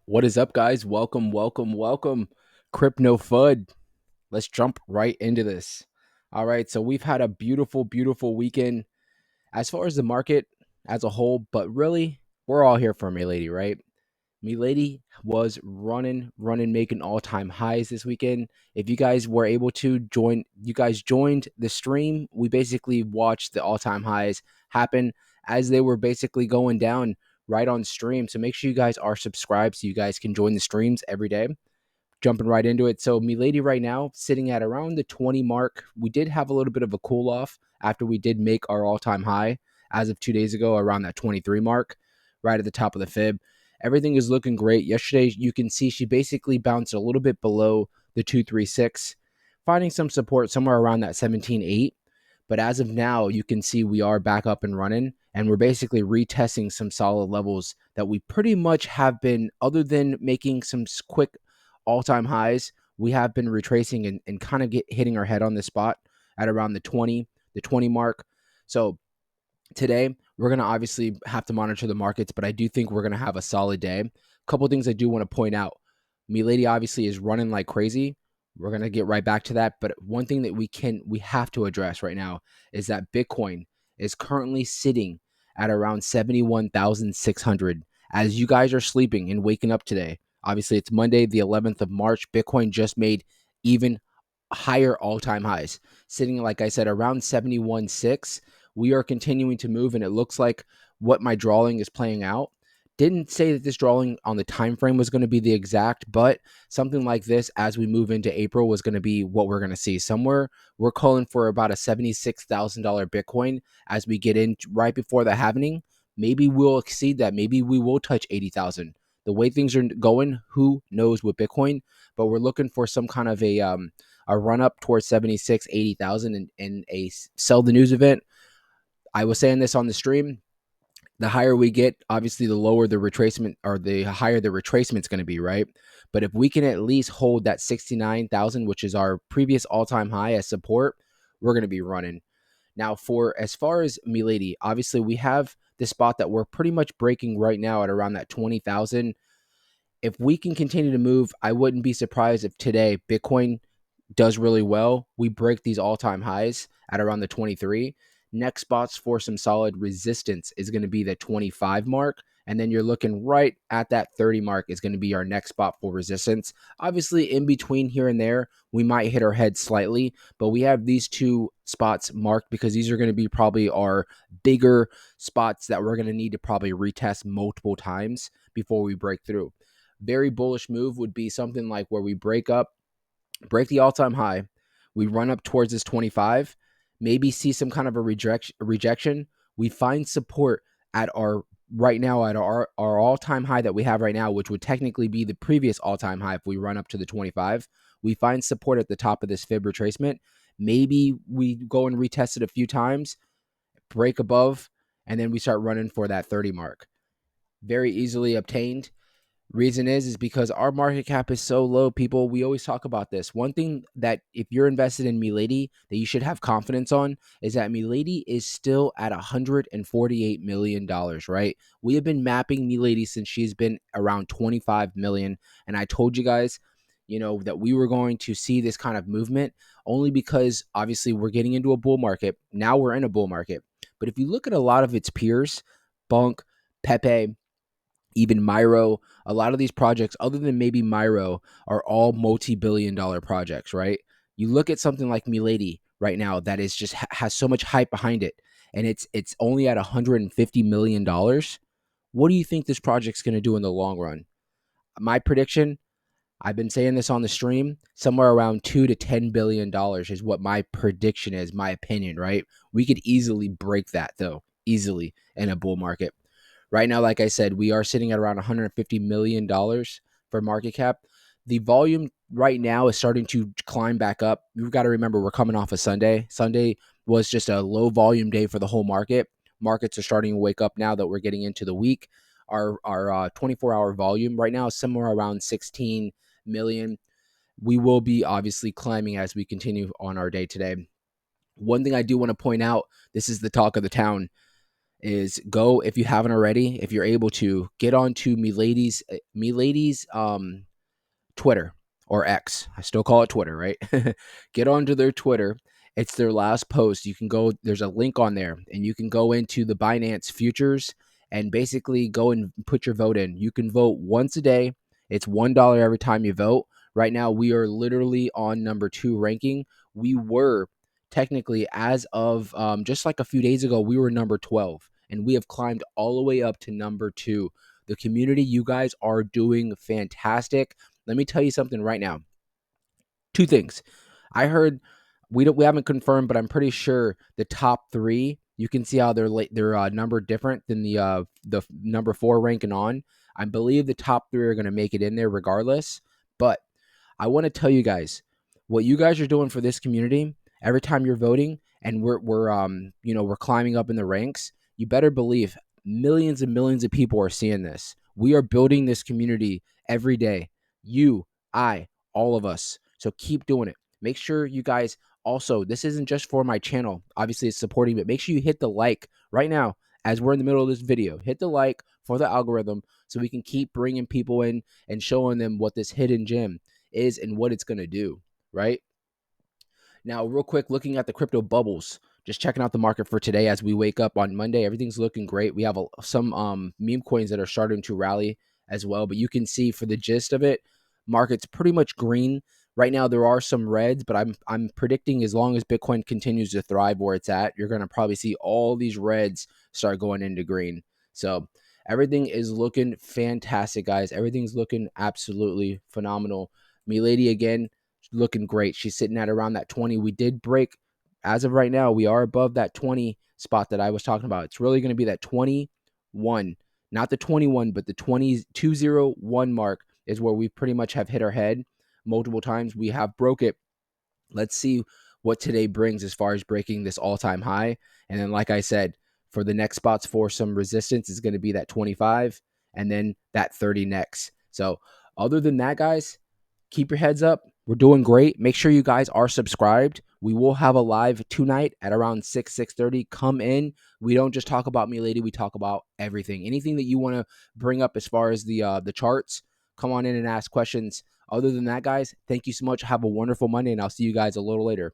What is up, guys? Welcome, welcome, welcome. Crypto FUD. Let's jump right into this. All right, so we've had a beautiful, beautiful weekend as far as the market as a whole, but really, we're all here for Milady, right? Milady was running, making all-time highs this weekend. If you guys were able to join, you guys joined the stream. We basically watched the all-time highs happen as they were basically going down right on stream. So make sure you guys are subscribed so you guys can join the streams every day. Jumping right into it. So Milady right now sitting at around the 20 mark. We did have a little bit of a cool off after we did make our all-time high as of 2 days ago around that 23 mark, right at the top of the fib. Everything is looking great. Yesterday, you can see she basically bounced a little bit below the 236, finding some support somewhere around that 17.8. But as of now, you can see we are back up and running, and we're basically retesting some solid levels that we pretty much have been, other than making some quick all-time highs, we have been retracing and kind of hitting our head on this spot at around the 20 mark. So today we're going to obviously have to monitor the markets, but I do think we're going to have a solid day. A couple things I do want to point out. Milady obviously is running like crazy. We're going to get right back to that, but one thing that we have to address right now is that Bitcoin is currently sitting at around 71,600 as you guys are sleeping and waking up today. Obviously, it's Monday, the 11th of March. Bitcoin just made even higher all-time highs, sitting, like I said, around 71.6. We are continuing to move, and it looks like what my drawing is playing out. Didn't say that this drawing on the time frame was going to be the exact, but something like this as we move into April was going to be what we're going to see. Somewhere we're calling for about a $76,000 Bitcoin as we get in right before the halving. Maybe we'll exceed that. Maybe we will touch 80,000. The way things are going, who knows with Bitcoin? But we're looking for some kind of a run up towards 76, 80,000 in a sell the news event. I was saying this on the stream. The higher we get, obviously, the lower the retracement or the higher the retracement is going to be, right? But if we can at least hold that 69,000, which is our previous all time high as support, we're going to be running. Now, for as far as Milady, obviously, we have the spot that we're pretty much breaking right now at around that 20,000. If we can continue to move, I wouldn't be surprised if today Bitcoin does really well. We break these all-time highs at around the 23. Next spots for some solid resistance is going to be the 25 mark. And then you're looking right at that 30 mark is going to be our next spot for resistance. Obviously, in between here and there, we might hit our head slightly, but we have these two spots marked because these are going to be probably our bigger spots that we're going to need to probably retest multiple times before we break through. Very bullish move would be something like where we break the all-time high, we run up towards this 25, maybe see some kind of a rejection, we find support at our right now at our all-time high that we have right now, which would technically be the previous all-time high if we run up to the 25. We find support at the top of this fib retracement. Maybe we go and retest it a few times, break above, and then we start running for that 30 mark. Very easily obtained. Reason is because our market cap is so low, people. We always talk about this. One thing that if you're invested in Milady that you should have confidence on is that Milady is still at $148 million, right? We have been mapping Milady since she's been around 25 million. And I told you guys, that we were going to see this kind of movement only because obviously we're getting into a bull market. Now we're in a bull market. But if you look at a lot of its peers, Bunk, Pepe, even Myro, a lot of these projects, other than maybe Myro, are all multi-billion-dollar projects, right? You look at something like Milady right now that is just has so much hype behind it, and it's only at $150 million. What do you think this project's going to do in the long run? My prediction, I've been saying this on the stream, somewhere around $2 to $10 billion is what my prediction is, my opinion, right? We could easily break that though, easily in a bull market. Right now, like I said, we are sitting at around $150 million for market cap. The volume right now is starting to climb back up. You've got to remember we're coming off a Sunday. Sunday was just a low volume day for the whole market. Markets are starting to wake up now that we're getting into the week. Our 24-hour volume right now is somewhere around 16 million. We will be obviously climbing as we continue on our day today. One thing I do want to point out, this is the talk of the town, is go, if you haven't already, if you're able to, get onto Milady's Twitter or X. I still call it Twitter, right? Get onto their Twitter. It's their last post. You can go, there's a link on there, and you can go into the Binance futures and basically go and put your vote in. You can vote once a day. It's $1 every time you vote. Right now, we are literally on number 2 ranking. We were technically, as of just like a few days ago, we were number 12, and we have climbed all the way up to number 2. The community, you guys are doing fantastic. Let me tell you something right now. Two things. I heard, we haven't confirmed, but I'm pretty sure the top 3, you can see how they're numbered different than the number 4 ranking on. I believe the top 3 are going to make it in there regardless. But I want to tell you guys what you guys are doing for this community every time you're voting, and we're climbing up in the ranks. You better believe millions and millions of people are seeing this. We are building this community every day. You, I, all of us. So keep doing it. Make sure you guys also, this isn't just for my channel. Obviously, it's supporting, but make sure you hit the like right now as we're in the middle of this video. Hit the like for the algorithm so we can keep bringing people in and showing them what this hidden gem is and what it's going to do, right? Now, real quick, looking at the crypto bubbles, just checking out the market for today as we wake up on Monday. Everything's looking great. We have some meme coins that are starting to rally as well, but you can see for the gist of it, market's pretty much green. Right now, there are some reds, but I'm predicting as long as Bitcoin continues to thrive where it's at, you're going to probably see all these reds start going into green. So everything is looking fantastic, guys. Everything's looking absolutely phenomenal. Milady again, looking great. She's sitting at around that 20. We did break, as of right now, we are above that 20 spot that I was talking about. It's really going to be that 21, not the 21, but the 201 mark is where we pretty much have hit our head multiple times. We have broke it. Let's see what today brings as far as breaking this all-time high. And then, like I said, for the next spots for some resistance is going to be that 25 and then that 30 next. So other than that, guys, keep your heads up. We're doing great. Make sure you guys are subscribed. We will have a live tonight at around 6:30. Come in. We don't just talk about Milady. We talk about everything. Anything that you want to bring up as far as the charts, come on in and ask questions. Other than that, guys, thank you so much. Have a wonderful Monday, and I'll see you guys a little later.